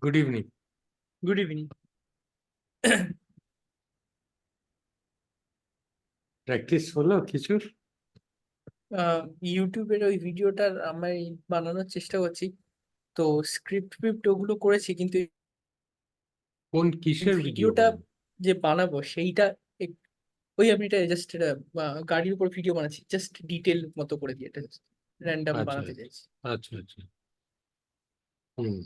Good evening. Good evening. Practice হলো কিছুর? ইউটিউবের ওই ভিডিওটার আমি বানানোর চেষ্টা করছি। তো স্ক্রিপ্ট ফিপ্ট ওগুলো করেছি, কিন্তু কোন এই কিসের ভিডিও ভিডিওটা বানান? যে বানাবো সেইটা ওই আমি এটা জাস্ট গাড়ির উপর ভিডিও বানাচ্ছি, জাস্ট ডিটেল মতো করে দিয়ে এটা র্যান্ডম আচ্ছা বানাতে চাইছি। আচ্ছা আচ্ছা। হুম,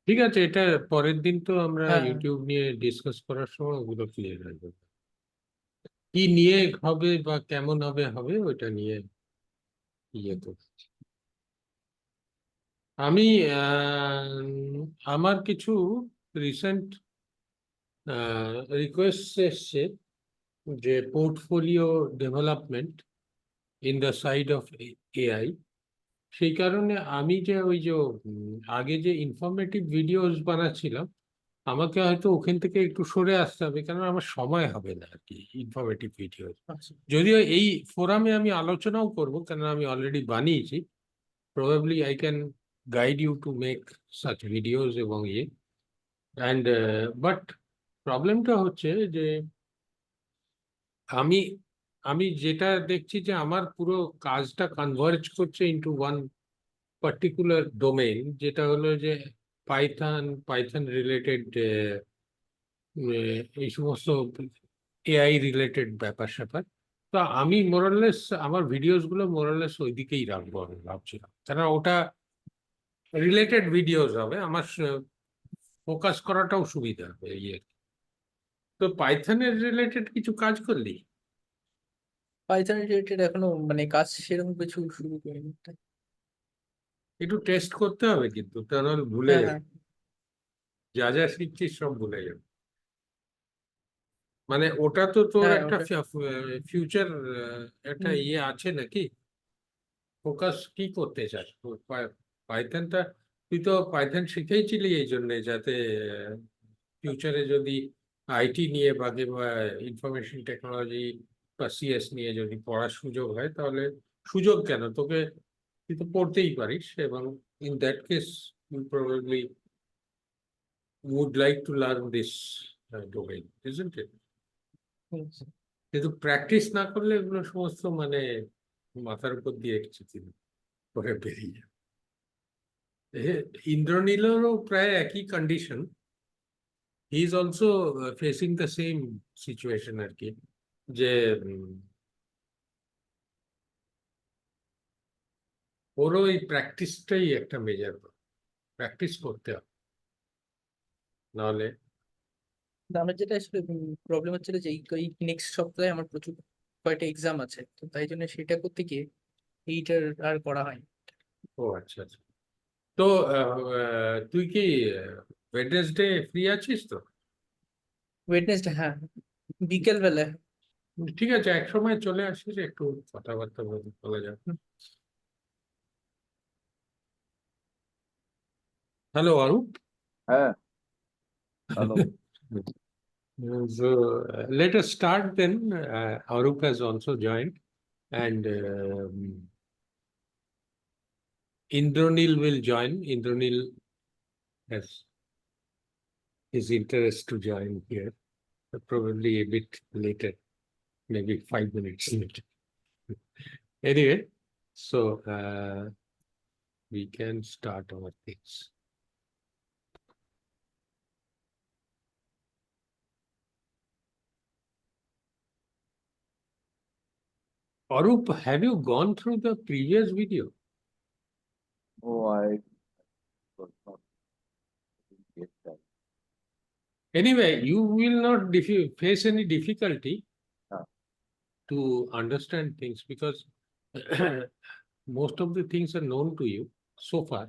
ঠিক আছে। এটা পরের দিন তো আমরা হ্যাঁ, ইউটিউব নিয়ে ডিসকাস করার সময় ওগুলো ক্লিয়ার হয়ে যাবে। কি নিয়ে হবে বা কেমন হবে হবে ওইটা নিয়ে ইয়ে তো। আমি আমার কিছু রিসেন্ট রিকোয়েস্ট এসছে যে portfolio development in the side of AI. সেই কারণে আমি যে ওই যে আগে যে ইনফরমেটিভ ভিডিওস বানাচ্ছিলাম, আমাকে হয়তো ওখান থেকে একটু সরে আসতে হবে, কারণ আমার সময় হবে না আর কি ইনফরমেটিভ ভিডিও। আচ্ছা। যদিও এই ফোরামে আমি আলোচনাও করব, কারণ আমি অলরেডি বানিয়েছি। Probably I can guide you to make such videos এবং ইয়ে অ্যান্ড বাট প্রবলেমটা হচ্ছে যে আমি আমি যেটা দেখছি যে আমার পুরো কাজটা কনভার্জ করছে ইনটু ওয়ান পার্টিকুলার ডোমেইন, যেটা হলো যে পাইথন পাইথন রিলেটেড এই সমস্ত এআই রিলেটেড ব্যাপার স্যাপার। তো আমি মোরাললেস আমার ভিডিওস গুলো মোরাললেস ওই দিকেই রাখবো আমি ভাবছিলাম, কারণ ওটা রিলেটেড ভিডিওস হবে, আমার ফোকাস করাটাও সুবিধা হবে এই আর কি। তো পাইথনের রিলেটেড কিছু কাজ করলি? পাইথন রিলেটেড এখনো মানে কাজ সেরকম কিছু শুরু করিনি। একটু টেস্ট করতে হবে কিন্তু, তা নাহলে ভুলে হ্যাঁ, যাবে। হ্যাঁ, যা যা শিখছিস সব ভুলে যাবে। মানে ওটা তো তোর হ্যাঁ, একটা ওটা ফিউচার একটা হুম, ইয়ে আছে নাকি? ফোকাস কি করতে চাস পাইথনটা? তুই তো পাইথন শিখেইছিলি এই জন্য, যাতে ফিউচারে যদি আইটি নিয়ে বা ইনফরমেশন টেকনোলজি বা সিএস নিয়ে যদি পড়ার সুযোগ হয়, তাহলে সুযোগ কেন, তোকে তুই তো পড়তেই পারিস। এবং in that case you probably would like to learn this domain, isn't it? Hmm. কিন্তু প্র্যাকটিস না করলে এগুলো সমস্ত মানে মাথার উপর দিয়ে কিছু দিন পরে বেরিয়ে যাবে। ইন্দ্রনীলেরও প্রায় একই condition. He is also facing the same situation আর কি, যে ওরও এই প্র্যাকটিসটাই একটা মেজর, প্র্যাকটিস করতে হবে, নাহলে। আমার যেটা আসলে প্রবলেম হচ্ছিল যে এই নেক্সট সপ্তাহে আমার প্রচুর কয়েকটা এক্সাম আছে, তো তাই জন্য সেটা করতে গিয়ে এইটার আর করা হয়নি। ও আচ্ছা আচ্ছা। তো তুই কি ওয়েডনেসডে ফ্রি আছিস তো? ওয়েডনেসডে, হ্যাঁ, বিকেল বেলা। ঠিক আছে, এক সময় চলে আসিস, একটু কথাবার্তা বলা যাবে। হ্যালো অরূপ। হ্যাঁ, hello. So let us start then. Arup has also joined, and Indranil will join. Indranil has his interest to join here, probably a bit later, maybe 5 minutes later. Anyway, so we can start our things. Arup, have you gone through the previous video? Oh, I was not get that. Anyway, you will not face any difficulty Ah, to understand things, because most of the things are known to you so far,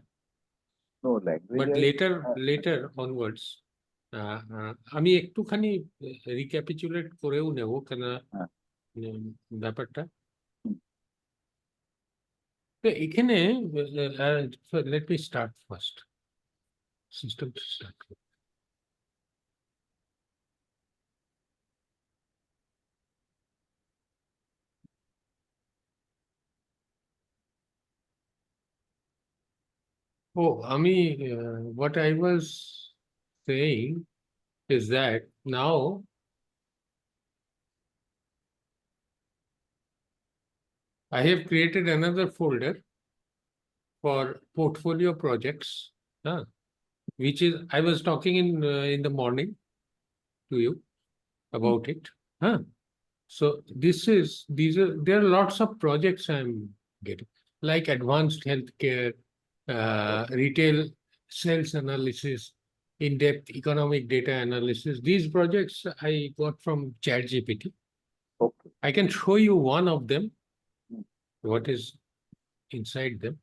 no language. but later onwards আমি একটুখানি recapitulate করেও নেব, কেন Ah, ব্যাপারটা। hmm. তো এখানে let me start first, system start. Oh, Ami, what I was saying is that now I have created another folder for portfolio projects, which is I was talking in the morning to you about it. So there are lots of projects I'm getting, like advanced healthcare, retail sales analysis, in-depth economic data analysis. These projects I got from ChatGPT. Okay. I can show you one of them, Hmm. what is inside them.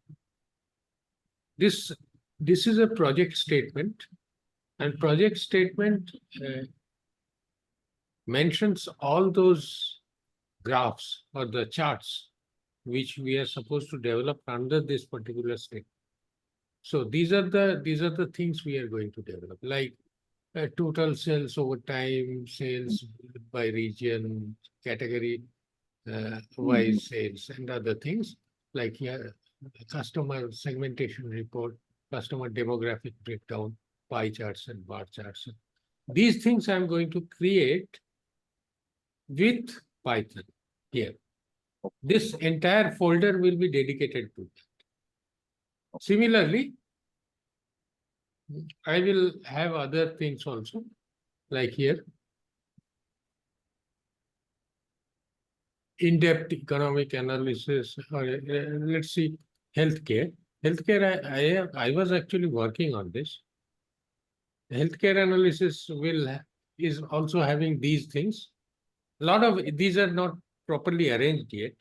This is a project statement, and project statement mentions all those graphs or the charts which we are supposed to develop under this particular step. So these are the things we are going to develop, like total sales over time, sales by region, category wise sales, and other things like here, customer segmentation report, customer demographic breakdown, pie charts and bar charts. These things I'm going to create with Python here. This entire folder will be dedicated to that. Similarly, I will have other things also, like here, in-depth economic analysis, or let's see, healthcare. Healthcare, I was actually working on this. Healthcare analysis is also having these things. A lot of these are not properly arranged yet.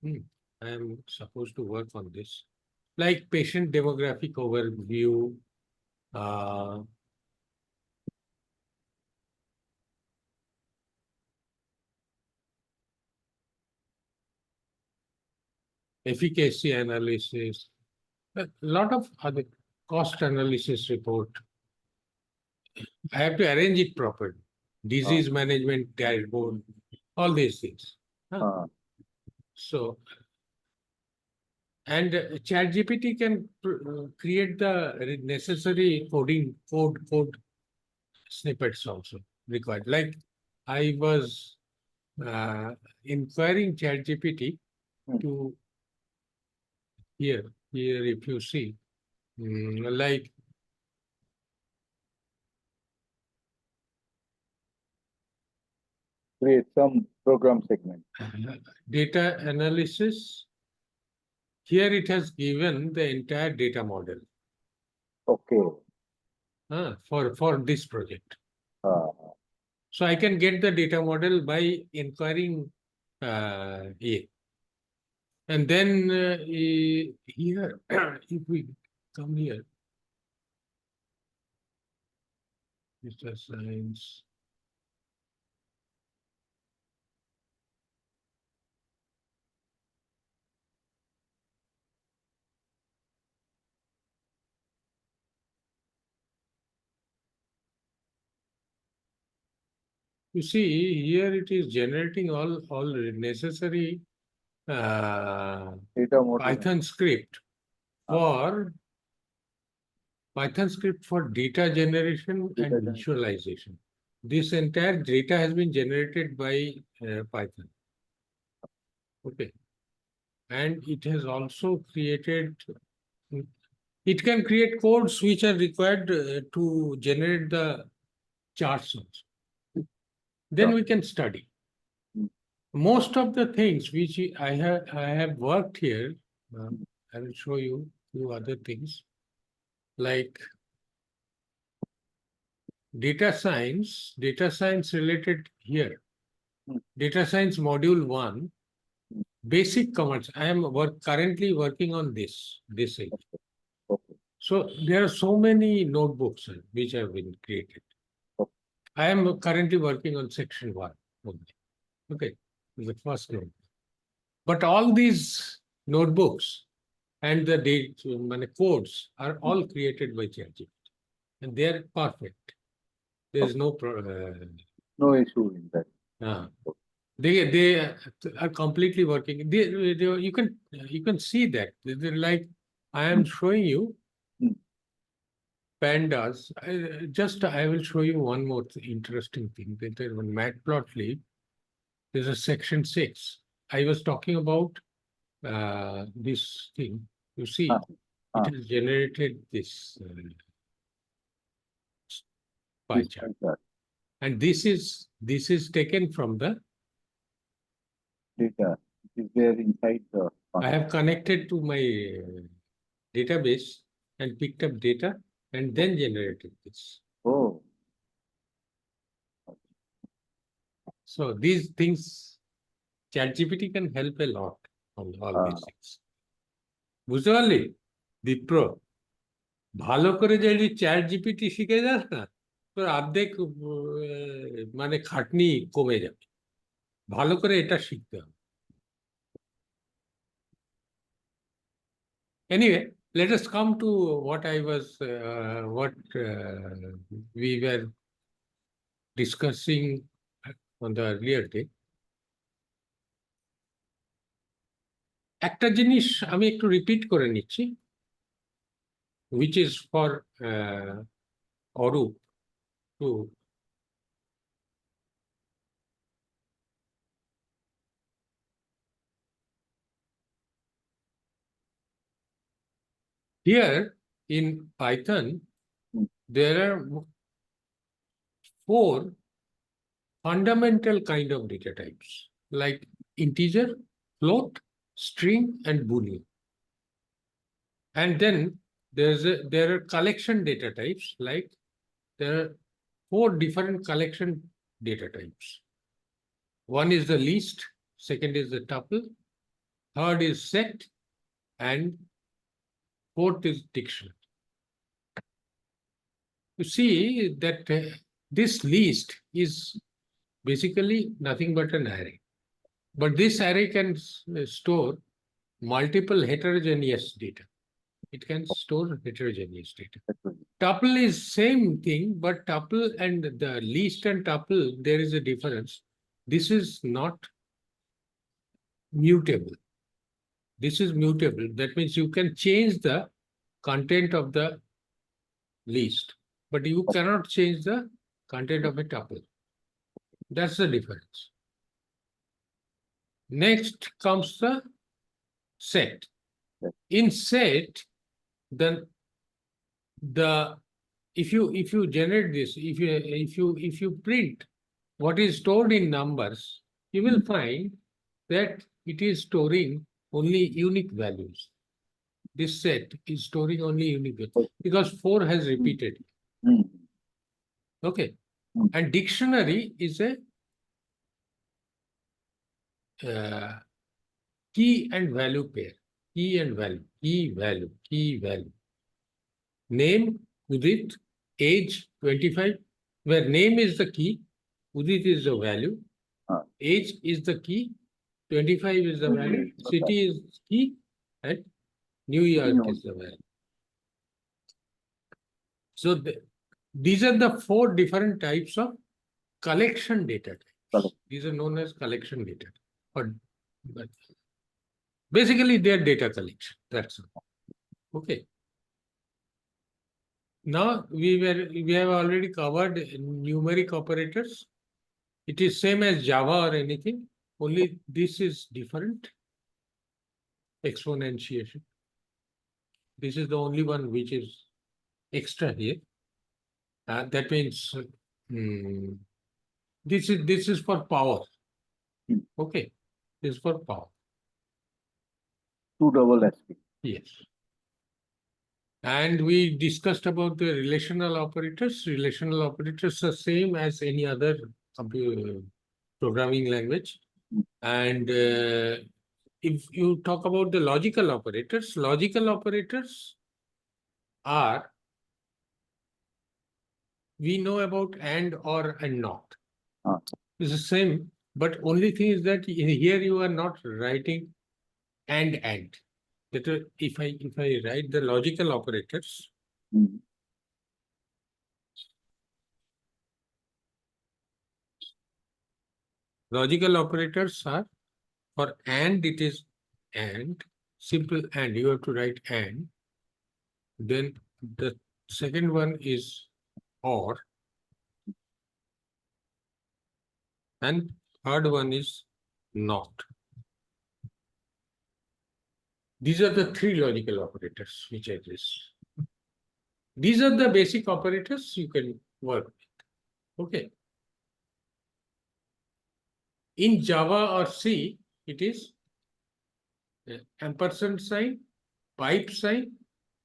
I am supposed to work on this, like patient demographic overview, efficacy analysis, a lot of other cost analysis report. I have to arrange it properly. Disease management dashboard, all these things. So, and ChatGPT can create the necessary code snippets also required. Like I was inquiring ChatGPT to here if you see, like create some program segment. Data analysis. Here it has given the entire data model Okay. for this project. Uh, So I can get the data model by inquiring A. And then here, if we come here, Mr. Science. You see, here it is generating all necessary data model. Python script for data generation and visualization. This entire data has been generated by Python. Okay. And it has also created, it can create codes which are required to generate the charts also. Then we can study. Most of the things which I have worked here, I will show you a few other things, like data science related here. Data science module 1, basic commands. I am currently working on this age. Okay. So there are so many notebooks which have been created. Okay. I am currently working on section 1 only. Okay, the first notebook. But all these notebooks and the codes are all created by ChatGPT, and they are perfect. There is no issue in that. They are completely working. You can see that. They're like I am showing you pandas. I will show you one more interesting thing. That on Matplotlib, there's a section 6. I was talking about this thing. You see, Ah, ah. it has generated this pie This chart. is that And this is taken from the, data. It is there inside the. I have connected to my database and picked up data and then generated this. Oh, So these things, ChatGPT can help a lot on all these things. বুঝতে পারলি বিপ্র, ভালো করে যদি ChatGPT শিখে যাস না, তোর অর্ধেক মানে খাটনি কমে যাবে। ভালো করে এটা শিখতে হবে। Anyway, let us come to what we were discussing on the earlier day. একটা জিনিস আমি একটু রিপিট করে নিচ্ছি, which is for Arup to here in Python. There are 4 fundamental kind of data types, like integer, float, string, and boolean. And then there are collection data types, like there are 4 different collection data types. One is the list, second is the tuple, third is set, and fourth is dictionary. You see that this list is basically nothing but an array. But this array can store multiple heterogeneous data. It can store heterogeneous data. Tuple is same thing, but tuple and the list and tuple, there is a difference. This is not mutable. This is mutable. That means you can change the content of the list, but you cannot change the content of a tuple. That's the difference. Next comes the set. In set, then if you generate this, if you print what is stored in numbers, you will find that it is storing only unique values. This set is storing only unique values because 4 has repeated. Okay. And dictionary is a key and value pair. Key and value. Key value. Key value. Name, Udit, age 25, where name is the key, Udit is the value, age is the key, 25 is the value, city is key, and New York is the value. So these are the 4 different types of collection data types. These are known as collection data. But basically, they are data collection. That's all. Okay. Now we have already covered numeric operators. It is same as Java or anything, only this is different. Exponentiation. This is the only one which is extra here. That means this is for power. Okay, this is for power. 2 double SP. Yes. And we discussed about the relational operators. Relational operators are same as any other programming language. And if you talk about the logical operators are, we know about and, or, and not. It's the same, but only thing is that here you are not writing and. That if I write the logical operators, logical operators are for and, it is and, simple and, you have to write and, then the second one is or, and third one is not. These are the three logical operators which exist. These are the basic operators you can work with. Okay. In Java or C, it is ampersand sign, pipe sign,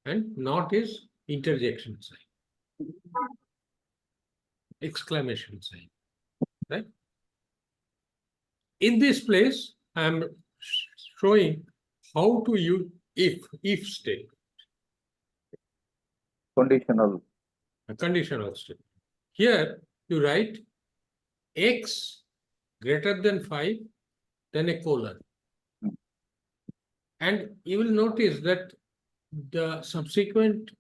and not is interjection sign, exclamation sign, right? In this place, I am showing how to use if statement, Conditional. a conditional statement. Here you write x greater than 5, then a colon. And you will notice that the subsequent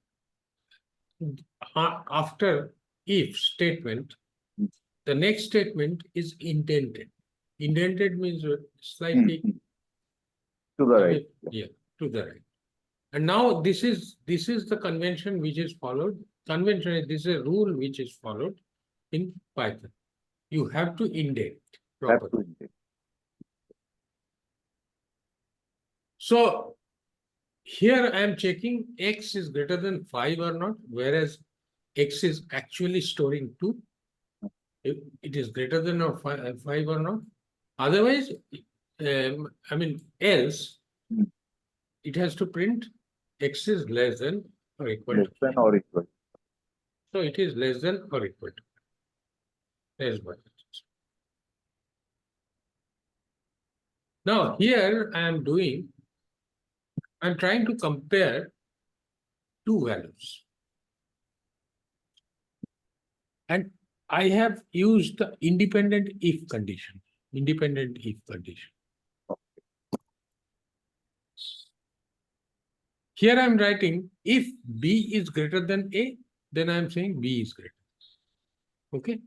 after if statement, the next statement is indented. Indented means slightly To the right. yeah, to the right. And now this is the convention which is followed. Convention is this is a rule which is followed in Python. You have to indent Have properly. to indent. So here I am checking x is greater than 5 or not, whereas x is actually storing 2. If it is greater than or 5 or not. Otherwise, I mean, else it has to print x is less than or equal Less to. than or equal. So it is less than or equal to. There's what it is. Now here I am doing, I'm trying to compare two values. And I have used the independent if condition. Independent if condition. Here I am writing if B is greater than A, then I am saying B is greater. Okay.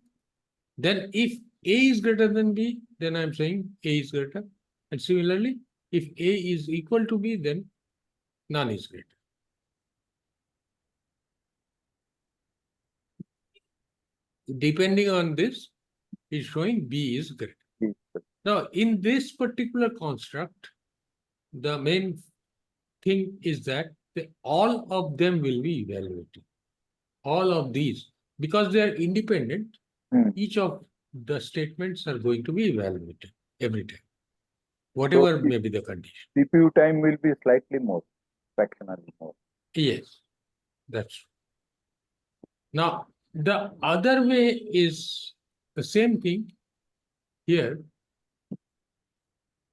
Then if A is greater than B, then I am saying A is greater. And similarly, if A is equal to B, then none is greater. Depending on this, is showing B is greater. Now, in this particular construct, the main thing is that all of them will be evaluated. All of these, because they are independent, each of the statements are going to be evaluated every time, whatever may be the condition. CPU time will be slightly more, fractionally more. Yes, that's true. Now, the other way is the same thing here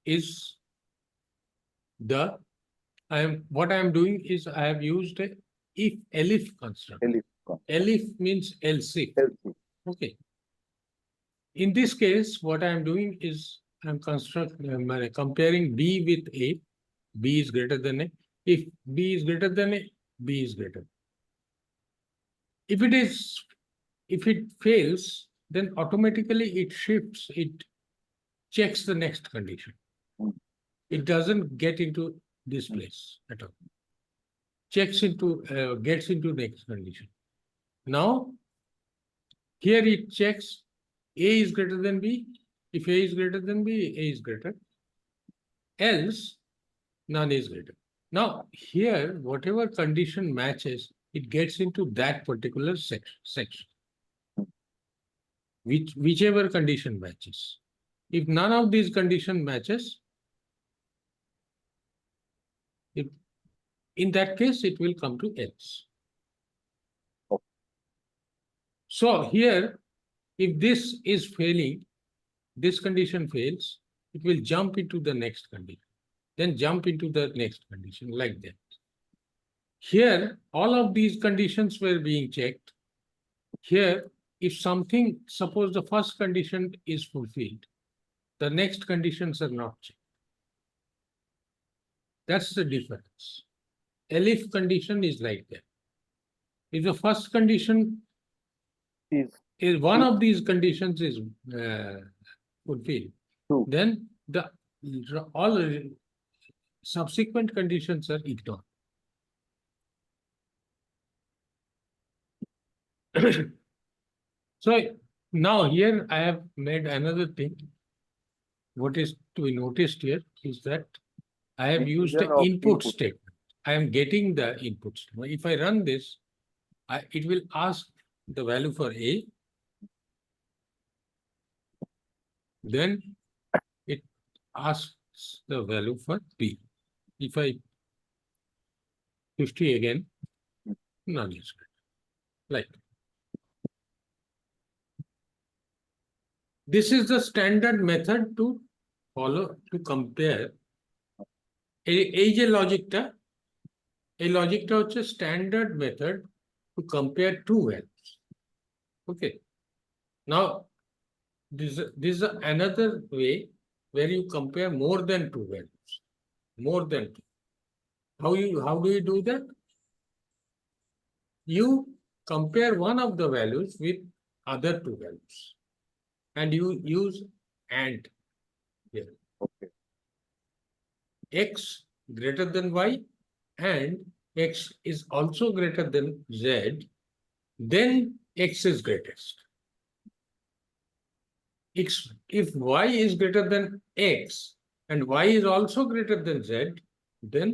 is what I am doing is I have used a if elif construct. Elif means else if. Okay. In this case, what I am doing is I'm comparing B with A. B is greater than A. If B is greater than A, B is greater. If it fails, then automatically it shifts, it checks the next condition. It doesn't get into this place at all. Gets into next condition. Now, here it checks A is greater than B. If A is greater than B, A is greater. Else, none is greater. Now, here, whatever condition matches, it gets into that particular section. Whichever condition matches. If none of these condition matches, in that case, it will come to else. So here, if this is failing, this condition fails, it will jump into the next condition, then jump into the next condition like that. Here, all of these conditions were being checked. Here, if something, suppose the first condition is fulfilled, the next conditions are not checked. That's the difference. Elif condition is like that. If the first condition is one of these conditions is fulfilled, then all subsequent conditions are ignored. So now here I have made another thing. What is to be noticed here is that I have used Inclusion the of input input. statement. I am getting the input statement. If I run this, it will ask the value for A. Then it asks the value for B. If I 50 again, none is good. Like this is the standard method to follow to compare. এই যে লজিকটা হচ্ছে standard method to compare two values. Okay. Now this is another way where you compare more than two values. More than two. How do you do that? You compare one of the values with other two values, and you use AND here. Okay. X greater than Y and X is also greater than Z, then X is greatest. If Y is greater than X and Y is also greater than Z, then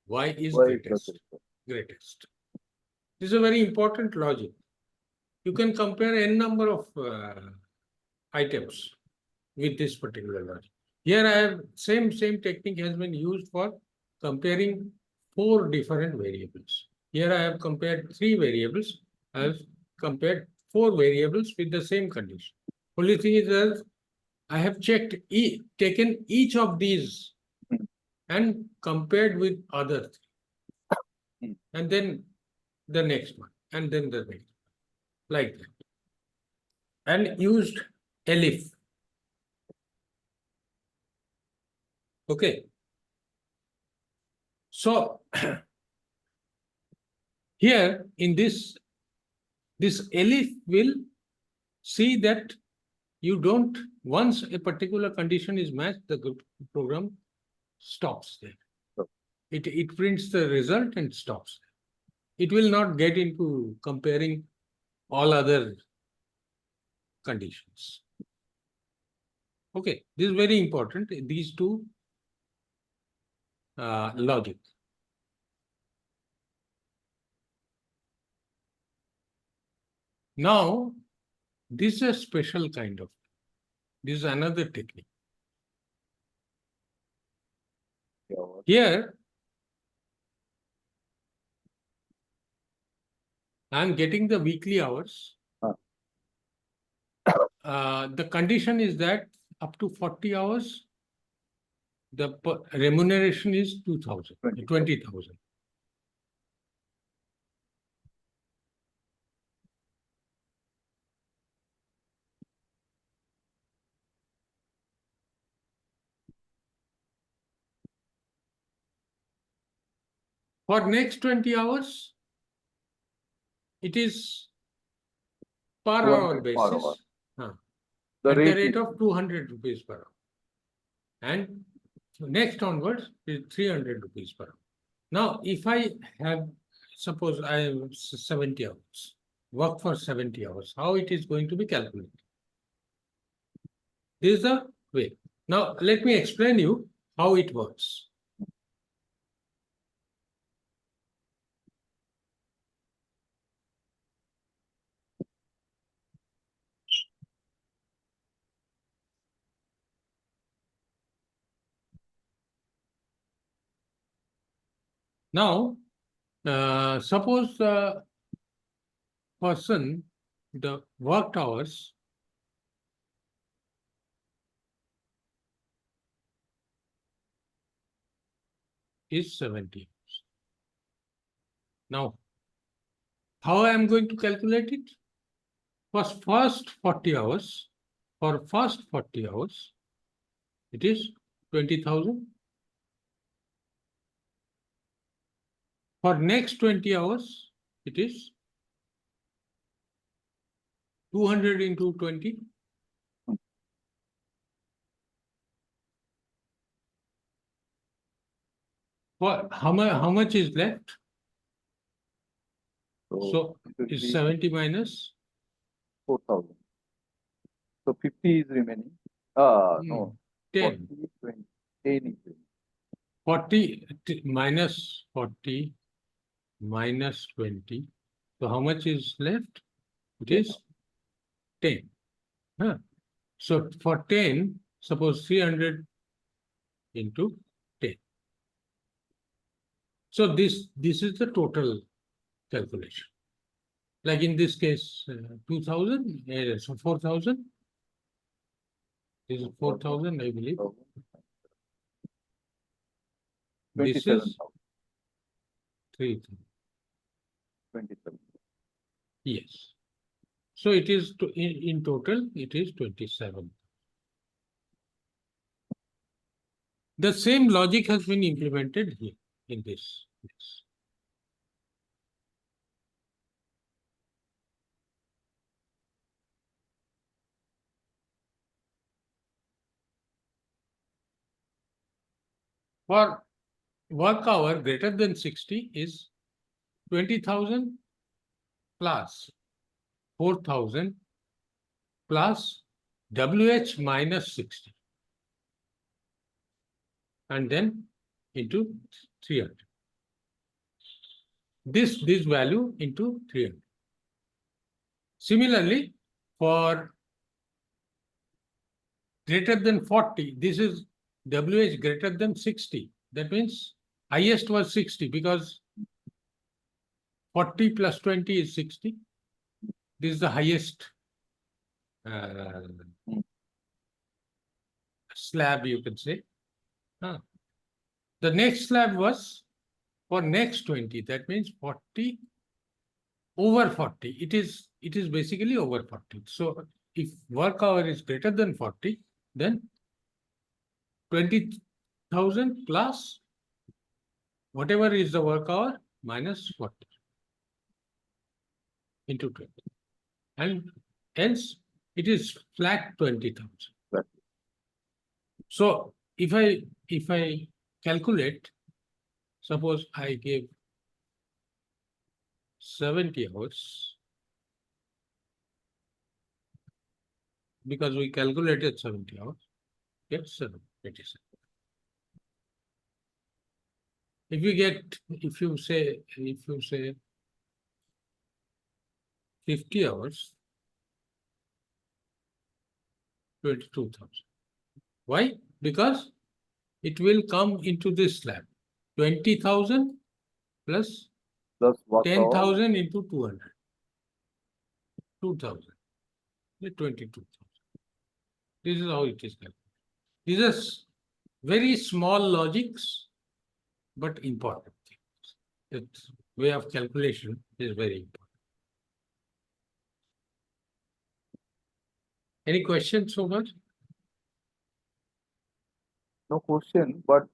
Y is Why is greatest. that? Greatest. This is a very important logic. You can compare n number of items with this particular logic. Here I have same technique has been used for comparing 4 different variables. Here I have compared 3 variables. I have compared 4 variables with the same condition. Only thing is that I have taken each of these and compared with others, and then the next one, and then the next, like that, and used elif. Okay. So here in this elif will see that you don't, once a particular condition is matched, the program stops there. It prints the result and stops. It will not get into comparing all other conditions. Okay, this is very important. These two logic. Now, this is a special kind of. This is another technique. Yeah, what? Here, I am getting the weekly hours. The condition is that up to 40 hours, the remuneration is 20,000. For next 20 hours, it is per 200 hour per basis, hour. at the rate rate is- of 200 rupees per hour. And next onwards is 300 rupees per hour. Now, if I have, suppose I have 70 hours, work for 70 hours, how it is going to be calculated? This is the way. Now, let me explain you how it works. Now, suppose the person, the worked hours is 70 hours. Now, how I am going to calculate it? First 40 hours, for first 40 hours, it is 20,000. For next 20 hours, it is 200 into 20. How much is left? So it will is be 70 minus 4,000. So 50 is remaining. No, 10. 40, 20, 10 is remaining. 40 minus 40 minus 20. So how much is left? It 10. is 10. Huh? So for 10, suppose 300 into 10. So this is the total calculation. Like in this case, 2000, so 4000. This is 4000, I believe. This is 3000. 27. Yes. So it is in total, it is 27. The same logic has been implemented here in this. Yes. For work hour greater than 60 is 20,000 plus 4,000 plus WH minus 60 and then into 300. This value into 300. Similarly, for greater than 40, this is WH greater than 60. That means highest was 60 because 40 plus 20 is 60. This is the highest slab, you can say. The next slab was for next 20. That means 40 over 40. It is basically over 40. So if work hour is greater than 40, then 20,000 plus whatever is the work hour minus 40 into 20. And hence it is flat 20,000. Right. So if I calculate, suppose I give 70 hours, because we calculated 70 hours, get 27. If you say 50 hours, 22,000. Why? Because it will come into this slab. 20,000 plus Plus work hour. 10,000 into 200. 2,000. 22,000. This is how it is calculated. These are very small logics, but important things. Its way of calculation is very important. Any questions so much? No question, but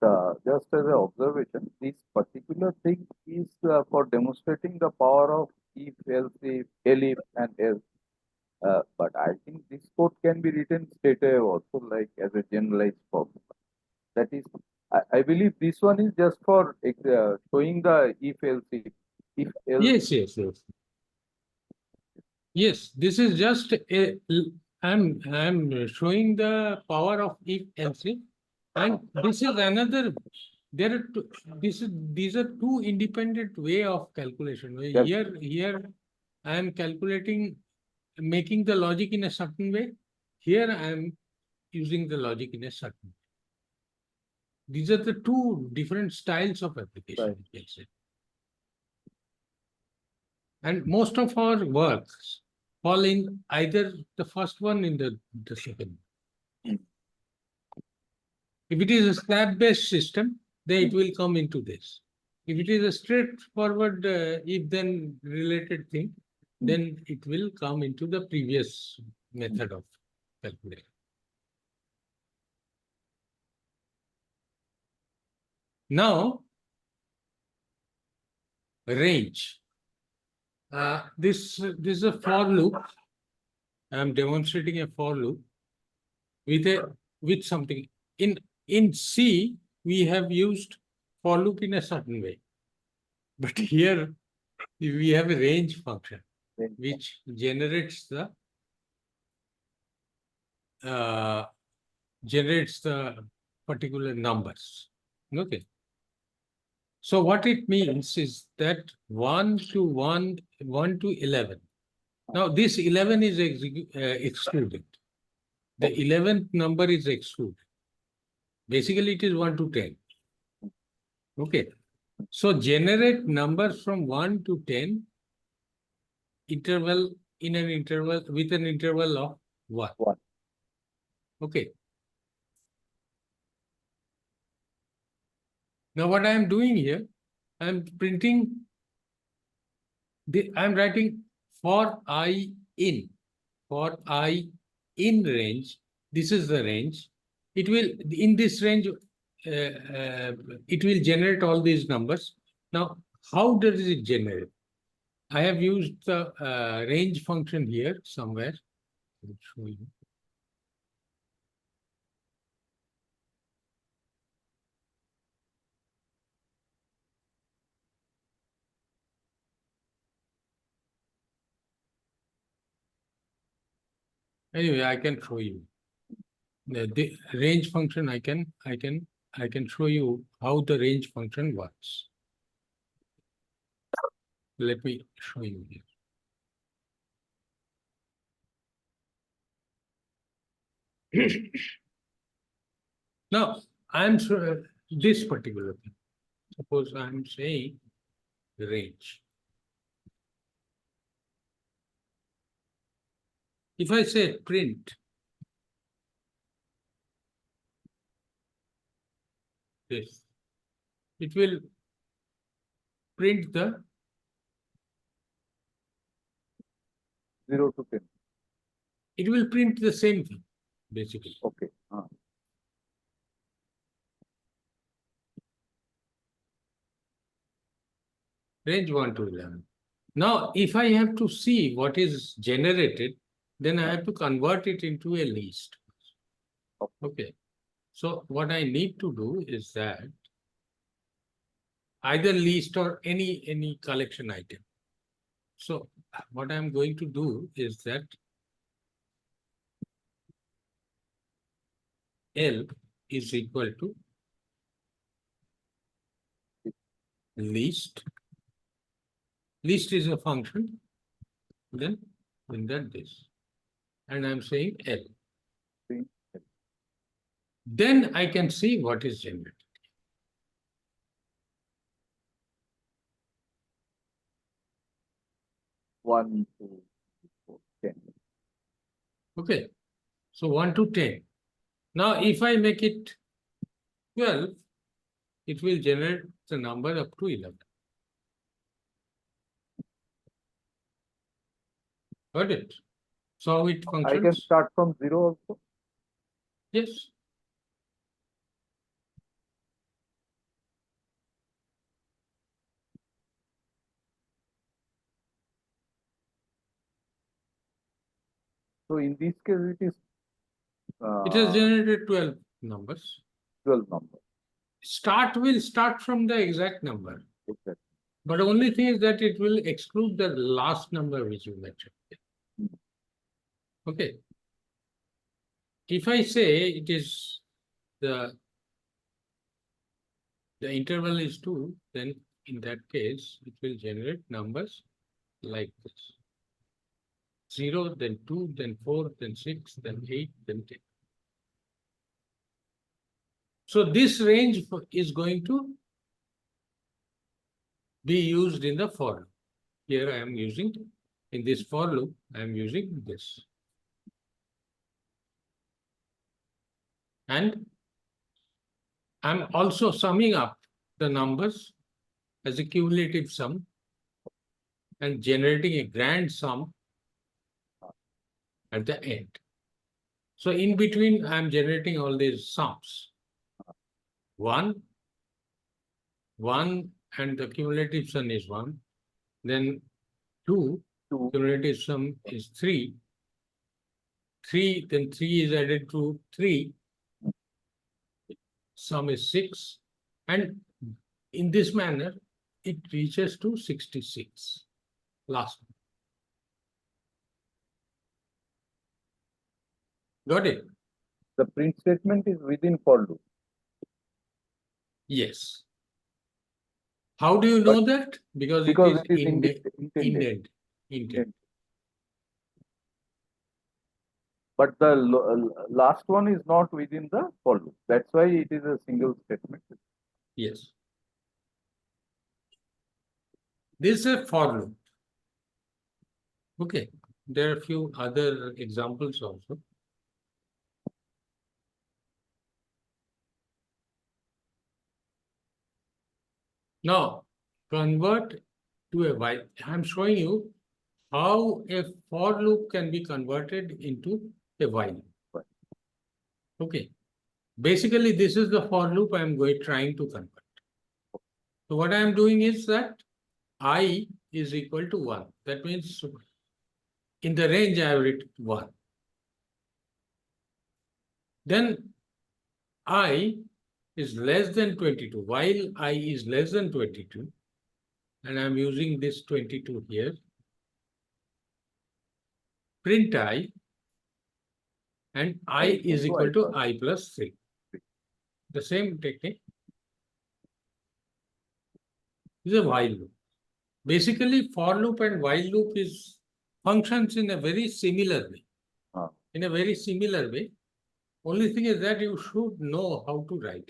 just as an observation, this particular thing is for demonstrating the power of if, else, if, and else. But I think this code can be written straight away also, like as a generalized formula. That is, I believe this one is just for showing the if, else, if, else. Yes. Yes, this is just I'm showing the power of if else if, and this is another. There are these are two independent way of calculation. Yes. Here I am calculating, making the logic in a certain way. Here I am using the logic in a certain way. These are the two different styles of application. Right. You can say. And most of our works fall in either the first one in the second. If it is a slab-based system, then it will come into this. If it is a straightforward if-then related thing, then it will come into the previous method of calculation. Now, range. This is a for loop. I am demonstrating a for loop with something. In C, we have used for loop in a certain way. But here we have a range function Range which generates the particular numbers. Okay. So what it means is that 1 to 1, 1 to 11. Now this 11 is excluded. The 11th number is excluded. Basically, it is 1 to 10. Okay. So generate numbers from 1 to 10 interval in an interval with an interval of 1. 1. Okay. Now what I am doing here, I am printing I am writing for I in. For I in range, this is the range. It will, in this range, it will generate all these numbers. Now, how does it generate? I have used the range function here somewhere. I'll show you. Anyway, I can show you. The range function, I can show you how the range function works. Let me show you here. Now, I'm sure this particular thing. Suppose I'm saying range. If I say print this, it will print the 0 to 10. it will print the same thing, basically. Okay. Range 1 to 11. Now, if I have to see what is generated, then I have to convert it into a list. Okay. So what I need to do is that either list or any collection item. So what I'm going to do is that L is equal to list. List is a function, then this. And I'm saying L. Then I can see what is generated. One, 2, 4, 10. Okay. So 1 to 10. Now, if I make it 12, it will generate the number up to 11. Got it? So it I can functions. start from 0 also. Yes. So in this case, it is It has generated 12 numbers. 12 numbers. Start will start from the exact number. Exactly. But the only thing is that it will exclude the last number which you mentioned. Okay. If I say it is the interval is 2, then in that case, it will generate numbers like this. 0, then 2, then 4, then 6, then 8, then 10. So this range is going to be used in the for loop. Here I am using, in this for loop, I am using this. And I'm also summing up the numbers as a cumulative sum and generating a grand sum at the end. So in between, I'm generating all these sums. 1, and the cumulative sum is 1. Then 2, 2. cumulative sum is 3. 3, then 3 is added to 3. Sum is 6. And in this manner, it reaches to 66. Last one. Got it? The print statement is within for loop. Yes. How do you know that? Because it Because is it is intended. indent. Intent. But the last one is not within the for loop. That's why it is a single statement. Yes. This is a for loop. Okay. There are a few other examples also. Now, convert to a while. I'm showing you how a for loop can be converted into a while loop. Okay. Basically, this is the for loop I'm trying to convert. So what I'm doing is that I is equal to 1. That means in the range I have written 1. Then I is less than 22. While I is less than 22, and I'm using this 22 here, print I, and I is equal to I plus 3. The same technique is a while loop. Basically, for loop and while loop is functions in a very similar way. In a very similar way. Only thing is that you should know how to write.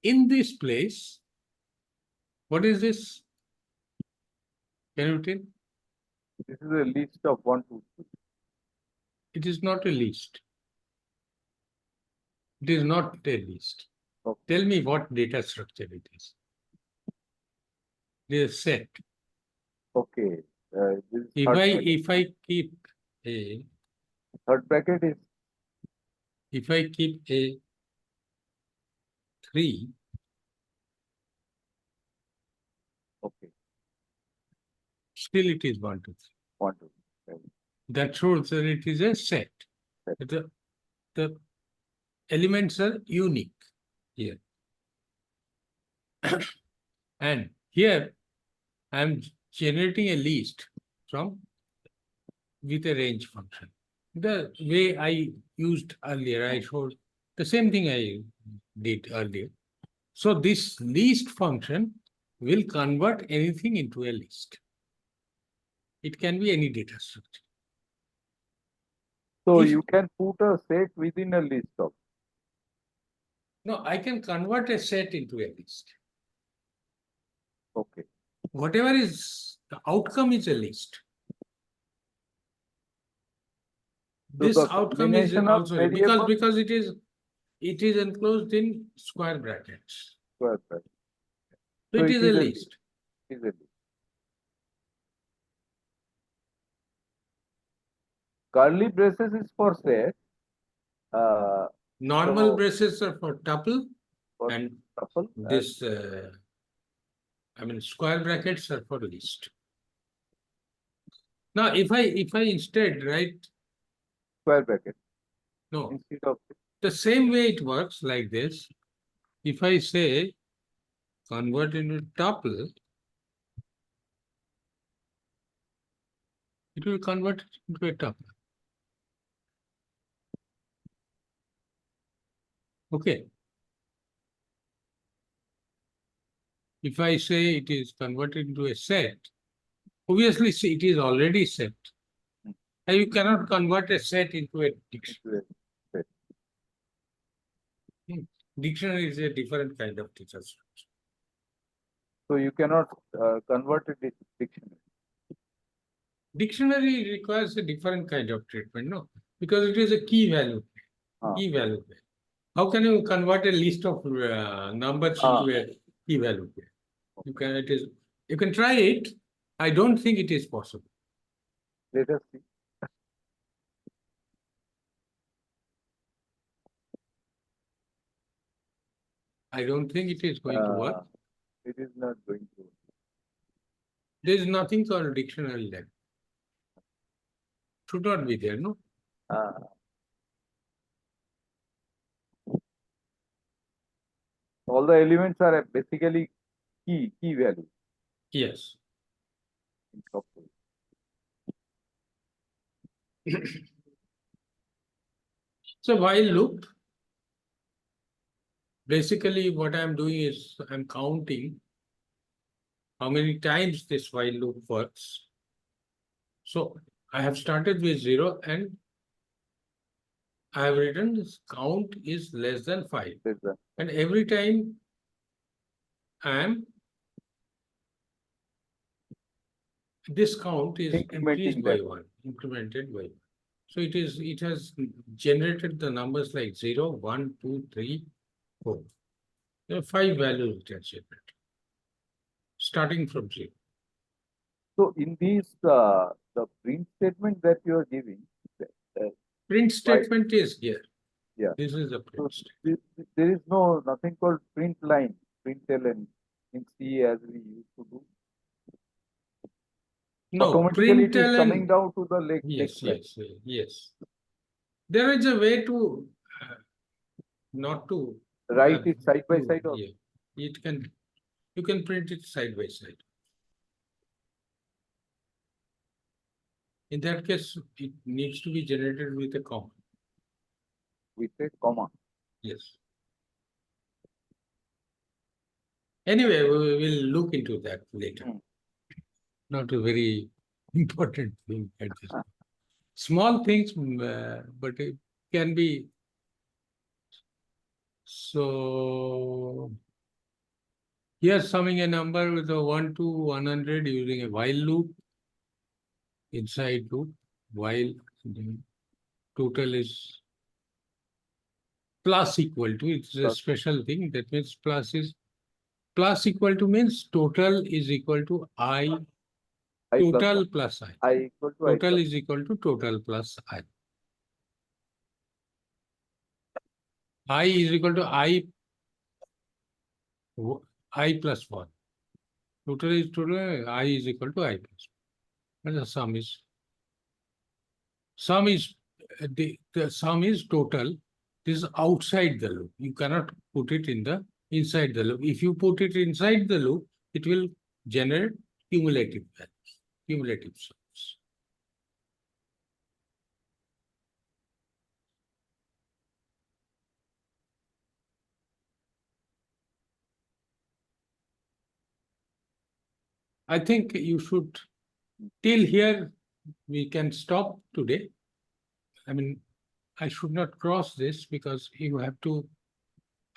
In this place, what is this? Can you tell? This is a list of 1, 2, 3. It is not a list. It is not a list. Okay. Tell me what data structure it is. It is a set. Okay. This If I keep a, third bracket is if I keep a 3, okay. still it is 1, 2, 3. 1, 2, 3. That shows that it is a set. Set. The elements are unique here. And here I am generating a list from with a range function. The way I used earlier, I showed the same thing I did earlier. So this list function will convert anything into a list. It can be any data structure. So If- you can put a set within a list of. No, I can convert a set into a list. Okay. Whatever is the outcome is a list. So This the outcome is combination of also variables- because it is enclosed in square brackets. Square bracket. So So it is a list. It is a list. Curly braces is for set. Normal So- braces are for tuple, For and tuple this square brackets are for list. Now if I instead write square bracket no, instead of the same way it works like this. If I say convert into tuple, it will convert it into a tuple. Okay. If I say it is converted into a set, obviously it is already set. And you cannot convert a set into a dictionary. set. Dictionary is a different kind of data structure. So you cannot convert it into dictionary. Dictionary requires a different kind of treatment, no? Because it is a key value. Key value. How can you convert a list of numbers into a key value? You can try it. I don't think it is possible. Let us see. I don't think it is going to work. It is not going to. There is nothing called dictionary length. Should not be there, no? Uh, all the elements are basically key value Yes. in software. So while loop, basically what I'm doing is I'm counting how many times this while loop works. So I have started with 0 and I have written this count is less than 5. There's a- And every time I am, this count is increased Incrementing by that. 1, incremented by 1. So it has generated the numbers like 0, 1, 2, 3, 4. There are 5 values it has generated, starting from 0. So in these the print statement that you are giving, uh, Print Right. statement is here. Yeah. This is a so print statement. there is nothing called print line, print ln in C as we used to do. No, Automatically it is println. coming down to the Yes, next line. yes. There is a way to not to Write it side by to- side or yeah. You can print it side by side. In that case, it needs to be generated with a comma. with a comma. Yes. Anyway, we will look into that later. Hmm. Not a very important thing at this point. Small things, but it can be. So here summing a number with a 1 to 100 using a while loop, inside loop, while the total is plus equal to, it's a Plus. special thing. That means plus equal to means total is equal to I, I plus total one. plus I. I equal to I Total plus is equal to total plus I. I is equal to I plus 1. Total is total, I is equal to I plus 1. And the sum is the sum is total. This is outside the loop. You cannot put it in the inside the loop. If you put it inside the loop, it will generate cumulative values, cumulative sums. I think you should, till here, we can stop today. I mean, I should not cross this because you have to,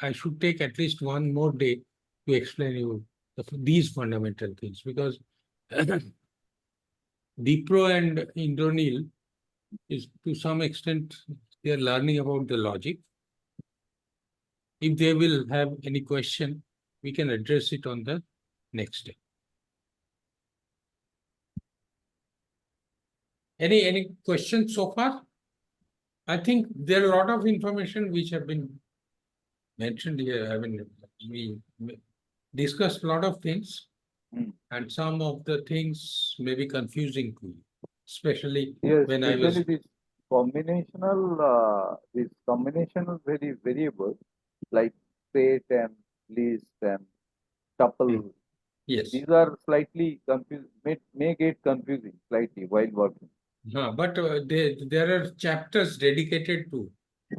I should take at least one more day to explain you these fundamental things because Dipro and Indronil is to some extent, they are learning about the logic. If they will have any question, we can address it on the next day. Any questions so far? I think there are a lot of information which have been mentioned here. I mean, we discussed a lot of things, and some of the things may be confusing to you, especially Yes, when I was. especially this combinational variables like state and list and tuple. Yes. These are slightly confused, may get confusing slightly while working. But there are chapters dedicated to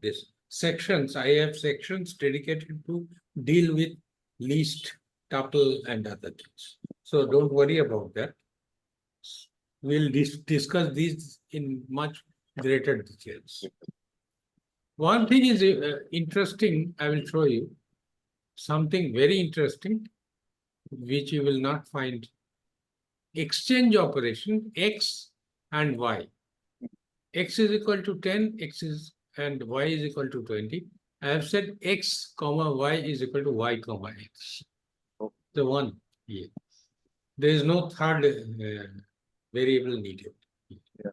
this. Sections, I have sections dedicated to deal with list, tuple, and other things. So don't worry about that. We'll discuss these in much greater details. One thing is interesting, I will show you something very interesting, which you will not find. Exchange operation, X and Y. X is equal to 10, and Y is equal to 20. I have said X comma Y is equal to Y comma X. The one here. There is no third variable needed. Yeah.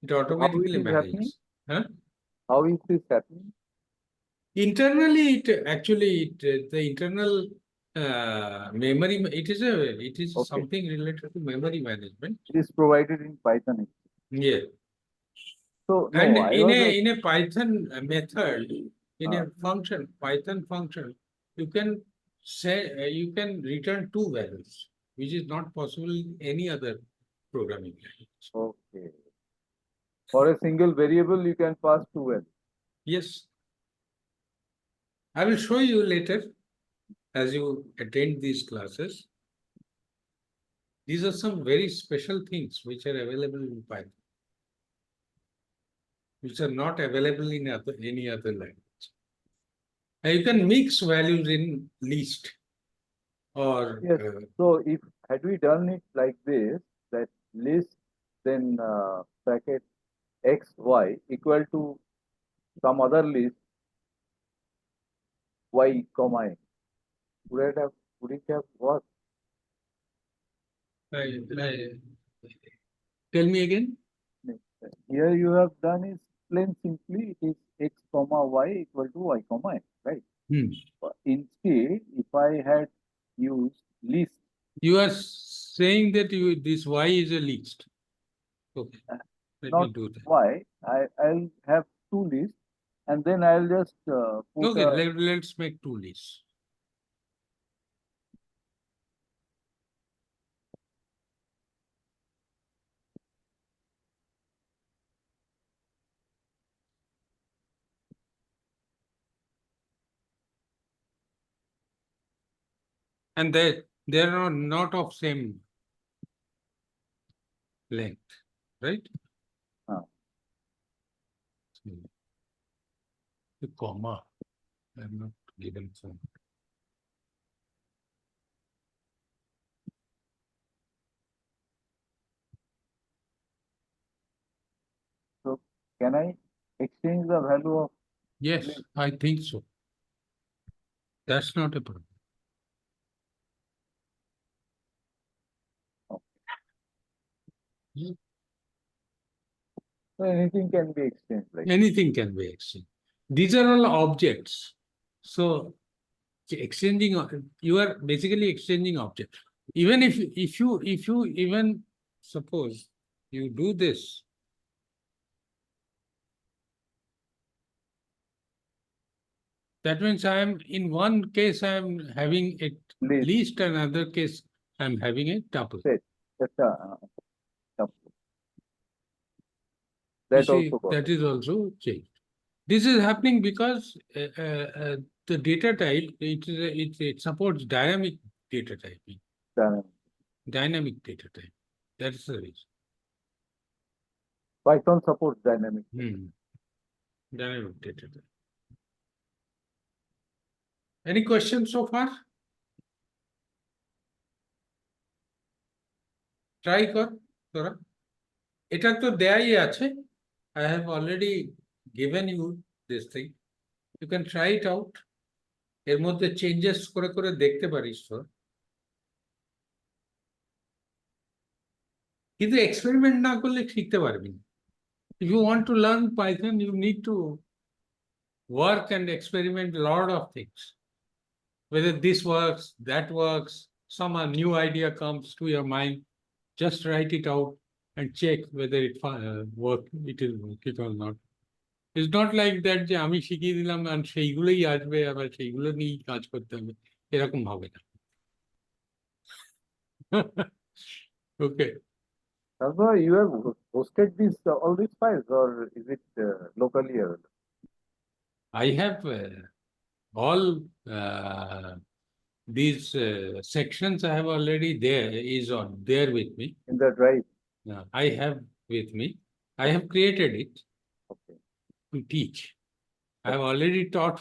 It automatically is happening? manages. Huh? How is this happening? Internally, the internal memory, it is Okay. something related to memory management. It is provided in Python. Yeah. So And no, I was in a Python method, in a function, Python function, you can you can return two values, which is not possible in any other programming language. okay. For a single variable, you can pass two values. Yes. I will show you later as you attend these classes. These are some very special things which are available in Python, which are not available in any other language. And you can mix values in list or Yes. So if had we done it like this, that list, then bracket x, y equal to some other list, y, comma, n, would it have worked? tell me again. Here you have done is plain simply it is x, comma, y equal to y, comma, n, right? But instead, if I had used list, You are saying that this y is a list. Okay. Let not me do that. y, I'll have two lists, and then I'll just put Okay, a let's make two lists. And they are not of same length, right? The comma. I'm not given some. so can I exchange the value of Yes, list? I think so. That's not a problem. So anything can be exchanged like Anything can be exchanged. These are all objects. So exchanging, you are basically exchanging objects. Even if you even suppose you do this, that means I am in one case I am having a list. list, another case I am having a tuple. Set. That's a You that see, also got that it. is also changed. This is happening because the data type it supports dynamic data typing, Dynamic. dynamic data type. That's the reason. Python supports dynamic. Dynamic data type. Any questions so far? Try কর তোরা। এটা তো দেয়াই আছে। I have already given you this thing. You can try it out. এর মধ্যে changes করে করে দেখতে পারিস তো। কিন্তু experiment না করলে শিখতে পারবি না। If you want to learn Python, you need to work and experiment a lot of things. Whether this works, that works, some new idea comes to your mind, just write it out and check whether it is working or not. It's not like that যে আমি শিখিয়ে দিলাম আর সেইগুলোই আসবে আবার সেইগুলো নিয়েই কাজ করতে হবে এরকম হবে না। Okay. That's you have hosted these all these files, or is it locally available? I have all these sections I have already there with me. In the drive. I have with me. I have created it Okay. to teach. I have already taught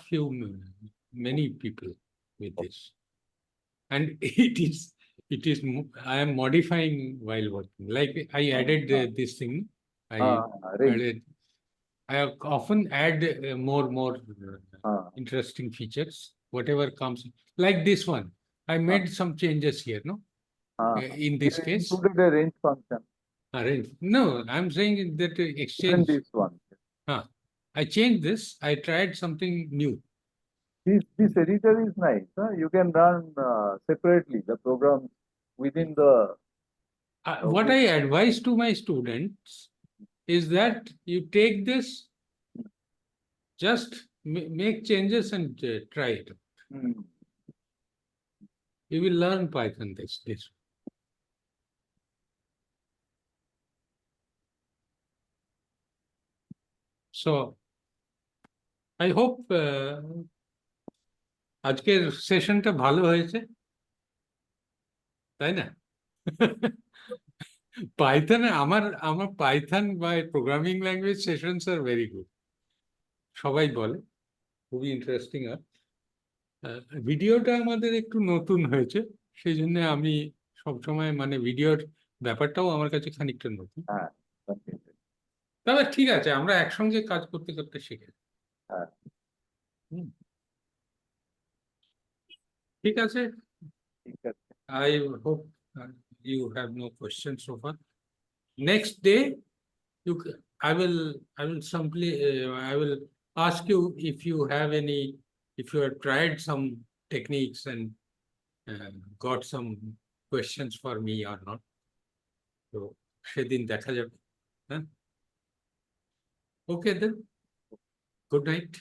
many people with this, and I am modifying while working. Like I added this thing. I often add more interesting features. Whatever comes, like this one, I made some changes here. No, in this You case, included a range function. No, I'm saying that Even exchange. this one. I changed this. I tried something new. This editor is nice. Huh? You can run separately the programs within the. What I advise to my students is that you take this, just make changes and try it. Hmm. You will learn Python this. So I hope আজকের সেশনটা ভালো হয়েছে, তাই না? পাইথনে আমার Python বা programming language sessions are very good, সবাই বলে খুবই ইন্টারেস্টিং। আর ভিডিওটা আমাদের একটু নতুন হয়েছে, সেই জন্য আমি সবসময় মানে ভিডিওর ব্যাপারটাও আমার কাছে খানিকটা নতুন। হ্যাঁ, continue. তবে ঠিক আছে, আমরা একসঙ্গে কাজ করতে করতে শিখে যাই। হ্যাঁ, হুম, ঠিক আছে। ঠিক আছে। I hope you have no questions so far. Next day, I will simply I will ask you if you have any, if you have tried some techniques and got some questions for me or not. So সেদিন দেখা যাবে। হ্যাঁ, okay then. Good night.